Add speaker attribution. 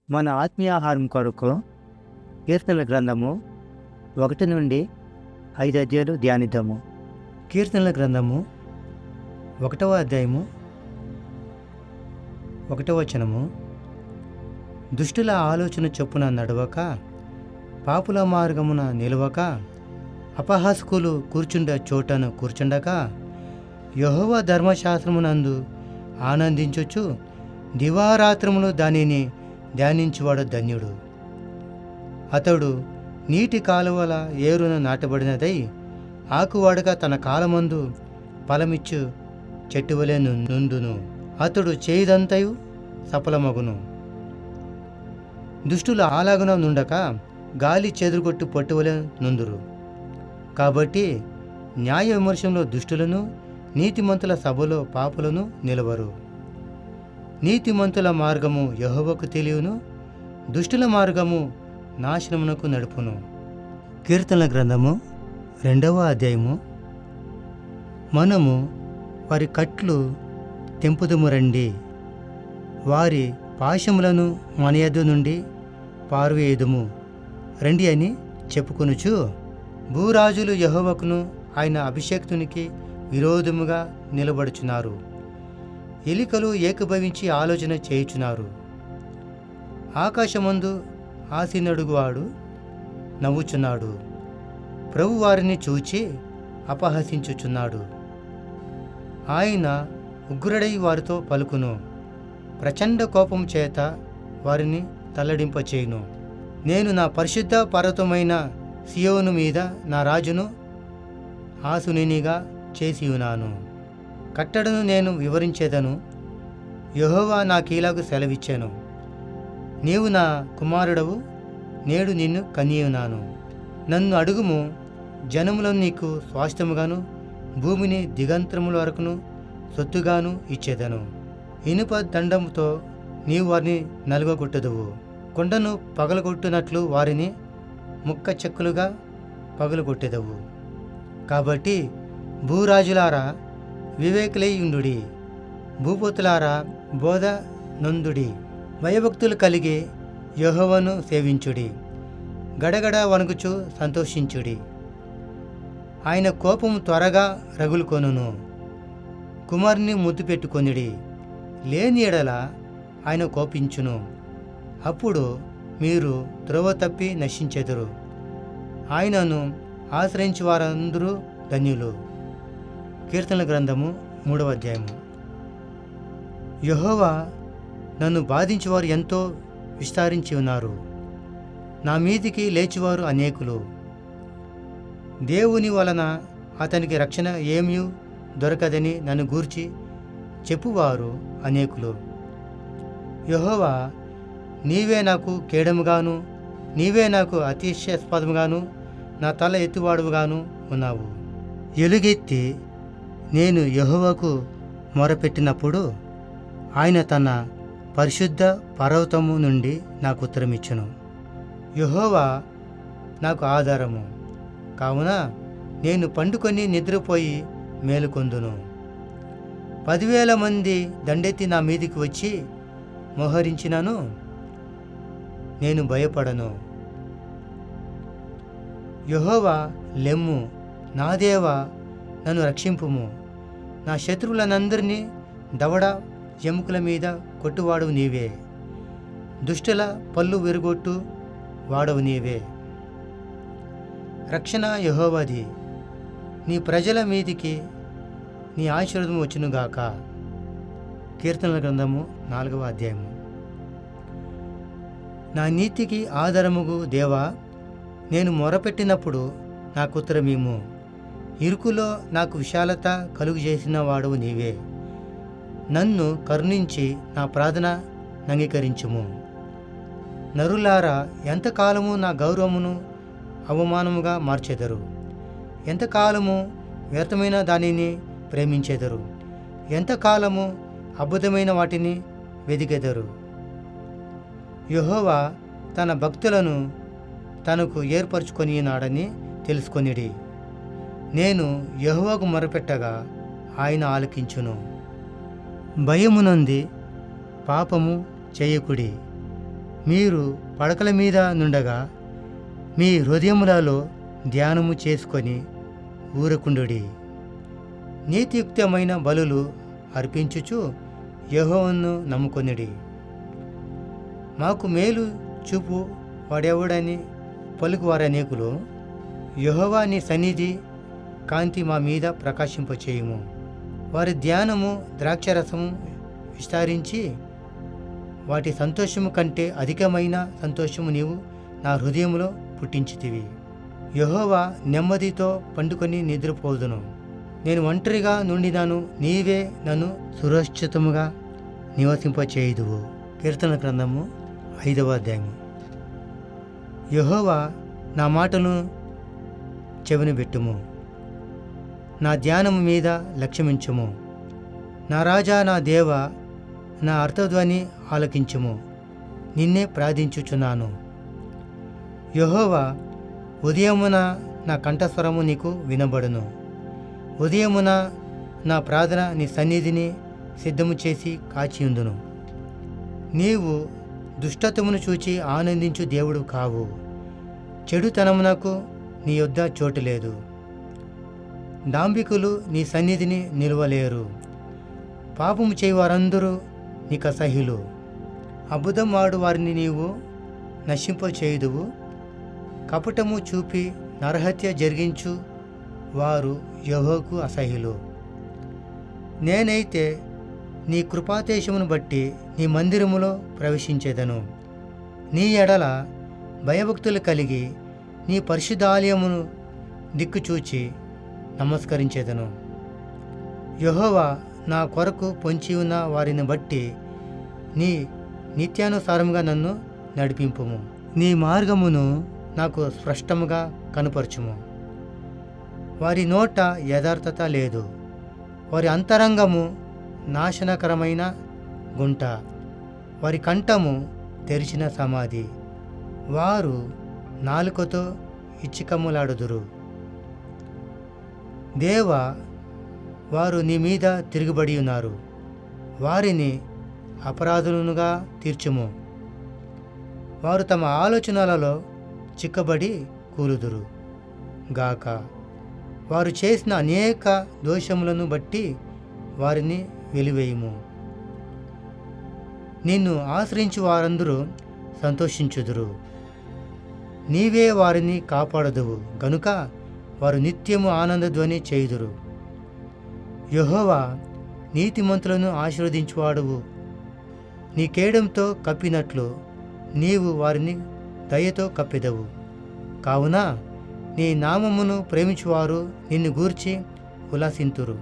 Speaker 1: మన ఆత్మీయ ఆహారం కొరకు కీర్తనల గ్రంథము 1 నుండి 5 అధ్యాయాలు ధ్యానిద్దాము.
Speaker 2: కీర్తనల గ్రంథము 1వ అధ్యాయము 1వ వచనము. దుష్టుల ఆలోచన చొప్పున నడవక, పాపుల మార్గమున నిలవక, అపహాసకులు కూర్చుండ చోటను కూర్చుండక, యెహోవా ధర్మశాస్త్రమునందు ఆనందించుచు దివారాత్రములు దానిని ధ్యానించువాడు ధన్యుడు. అతడు నీటి కాలువల ఏరున నాటబడినదై ఆకువాడక తన కాలమందు ఫలమిచ్చు చెట్టువలే నుండును. అతడు చేయదంతయు సఫలమగును. దుష్టుల ఆలాగున నుండక గాలి చెదురుగొట్టు పట్టువలే నుందురు. కాబట్టి న్యాయ విమర్శంలో దుష్టులను, నీతిమంతుల సభలో పాపులను నిలవరు. నీతిమంతుల మార్గము యెహోవాకు తెలియను, దుష్టుల మార్గము నాశనమునకు నడుపును. కీర్తనల గ్రంథము 2వ అధ్యాయము. మనము వారి కట్లు తెంపుదుము రండి, వారి పాశములను మన యొద్ద నుండి పారవేయుదుము రండి అని చెప్పుకొనుచు, భూరాజులు యెహోవాకును ఆయన అభిషేక్తునికి విరోధముగా నిలబడుచున్నారు. ఎలికలు ఏకీభవించి ఆలోచన చేయుచున్నారు. ఆకాశమందు ఆసీనుడువాడు నవ్వుచున్నాడు. ప్రభు వారిని చూచి అపహసించుచున్నాడు. ఆయన ఉగ్రుడై వారితో పలుకును, ప్రచండ కోపం చేత వారిని తల్లడింపచేయును. నేను నా పరిశుద్ధ పర్వతమైన సియోను మీద నా రాజును ఆసునినిగా చేసి ఉన్నాను. కట్టడను నేను వివరించేదను. యెహోవా నాకీలాగు సెలవిచ్చాను, నీవు నా కుమారుడవు, నేడు నిన్ను కనియున్నాను. నన్ను అడుగుము, జనములను నీకు స్వాస్థ్యముగాను, భూమిని దిగంతరముల వరకును సొత్తుగాను ఇచ్చేదను. ఇనుప దండముతో నీవు వారిని నలుగగొట్టుదువు. కొండను పగలగొట్టునట్లు వారిని ముక్క చెక్కులుగా పగలగొట్టెదవు. కాబట్టి భూరాజులారా వివేకులై ఉండుడి, భూపతులారా బోధ నొందుడి. భయభక్తులు కలిగి యెహోవాను సేవించుడి, గడగడ వణుకుచు సంతోషించుడి. ఆయన కోపము త్వరగా రగులుకొనును. కుమారుని ముద్దు పెట్టుకొనిడి, లేని ఎడల ఆయన కోపించును. అప్పుడు మీరు త్రోవ తప్పి నశించెదరు. ఆయనను ఆశ్రయించు వారందరూ ధన్యులు. కీర్తనల గ్రంథము 3వ అధ్యాయము. యెహోవా నన్ను బాధించేవారు ఎంతో విస్తరించి ఉన్నారు. నా మీదికి లేచివారు అనేకులు. దేవుని వలన అతనికి రక్షణ ఏమీ దొరకదని నన్ను గూర్చి చెప్పువారు అనేకులు. యెహోవా, నీవే నాకు కేడముగాను, నీవే నాకు అతిశయాస్పదముగాను, నా తల ఎత్తువాడుగాను ఉన్నావు. ఎలుగెత్తి నేను యెహోవాకు మొరపెట్టినప్పుడు ఆయన తన పరిశుద్ధ పర్వతము నుండి నాకు ఉత్తరమిచ్చును. యెహోవా నాకు ఆధారము కావున నేను పండుకొని నిద్రపోయి మేలుకొందును. 10,000 మంది దండెత్తి నా మీదికి వచ్చి మోహరించినను నేను భయపడను. యెహోవా లెమ్ము, నా దేవా నన్ను రక్షింపుము. నా శత్రువులనందరినీ దవడ ఎముకల మీద కొట్టువాడు నీవే, దుష్టుల పళ్ళు విరగొట్టు వాడవు నీవే. రక్షణ యెహోవాది, నీ ప్రజల మీదికి నీ ఆశీర్వాదం వచ్చునుగాక. కీర్తనల గ్రంథము 4వ అధ్యాయము. నా నీతికి ఆధారముగు దేవా, నేను మొరపెట్టినప్పుడు నాకు ఉత్తరమీము. ఇరుకులో నాకు విశాలత కలుగు చేసిన వాడవు నీవే. నన్ను కరుణించి నా ప్రార్థన అంగీకరించుము. నరులారా ఎంతకాలము నా గౌరవమును అవమానముగా మార్చెదరు? ఎంతకాలము వ్యర్థమైన దానిని ప్రేమించెదరు? ఎంతకాలము అద్భుతమైన వాటిని వెదికెదరు? యెహోవా తన భక్తులను తనకు ఏర్పరచుకొనినాడని తెలుసుకొనిడి. నేను యెహోవాకు మొరపెట్టగా ఆయన ఆలకించును. భయమునంది పాపము చేయకుడి, మీరు పడకల మీద నుండగా మీ హృదయములలో ధ్యానము చేసుకొని ఊరకుండుడి. నీతియుక్తమైన బలులు అర్పించుచు యెహోవాను నమ్ముకొనిడి. మాకు మేలు చూపు వాడెవడని పలుకువారనేకులు, యెహోవా నీ సన్నిధి కాంతి మా మీద ప్రకాశింపచేయుము. వారి ధ్యానము ద్రాక్షరసము విస్తరించి వాటి సంతోషము కంటే అధికమైన సంతోషము నీవు నా హృదయంలో పుట్టించితివి. యెహోవా నెమ్మదితో పండుకొని నిద్రపోదును. నేను ఒంటరిగా నుండినాను, నీవే నన్ను సురక్షితముగా నివసింపచేయుదువు. కీర్తన గ్రంథము 5వ అధ్యాయము. యెహోవా నా మాటను చెవినబెట్టుము, నా ధ్యానము మీద లక్ష్యమించుము. నా రాజా, నా దేవ, నా అర్థధ్వని ఆలకించుము. నిన్నే ప్రార్థించుచున్నాను. యెహోవా, ఉదయమున నా కంఠస్వరము నీకు వినబడును. ఉదయమున నా ప్రార్థన నీ సన్నిధిని సిద్ధము చేసి కాచియుందును. నీవు దుష్టత్వమును చూచి ఆనందించు దేవుడు కావు. చెడుతనమునకు నీ యొద్ద చోటు లేదు. డాంబికులు నీ సన్నిధిని నిలవలేరు. పాపము చేయువారందరూ నీకు అసహ్యులు. అబద్ధం ఆడు వారిని నీవు నశింపచేయుదువు. కపటము చూపి నరహత్య జరిగించు వారు యెహోవాకు అసహ్యులు. నేనైతే నీ కృపాదేశమును బట్టి నీ మందిరములో ప్రవేశించేదను. నీ ఎడల భయభక్తులు కలిగి నీ పరిశుద్ధాలయమును దిక్కుచూచి నమస్కరించేదను. యెహోవా నా కొరకు పొంచి ఉన్న వారిని బట్టి నీ నిత్యానుసారముగా నన్ను నడిపింపుము. నీ మార్గమును నాకు స్పష్టముగా కనుపరచుము. వారి నోట యథార్థత లేదు. వారి అంతరంగము నాశనకరమైన గుంట. వారి కంఠము తెరిచిన సమాధి. వారు నాలుకతో ఇచ్చికమ్ములాడుదురు. దేవా, వారు నీ మీద తిరుగుబడి ఉన్నారు. వారిని అపరాధులుగా తీర్చుము. వారు తమ ఆలోచనలలో చిక్కబడి కూలుదురు గాక. వారు చేసిన అనేక దోషములను బట్టి వారిని వెలివేయుము. నిన్ను ఆశ్రయించు వారందరూ సంతోషించుదురు. నీవే వారిని కాపాడదువు గనుక వారు నిత్యము ఆనందధ్వని చేయుదురు. యెహోవా, నీతిమంతులను ఆశీర్వదించువాడువు. నీ కేడంతో కప్పినట్లు నీవు వారిని దయతో కప్పెదవు. కావున నీ నామమును ప్రేమించువారు నిన్ను గూర్చి ఉల్లాసింతురు.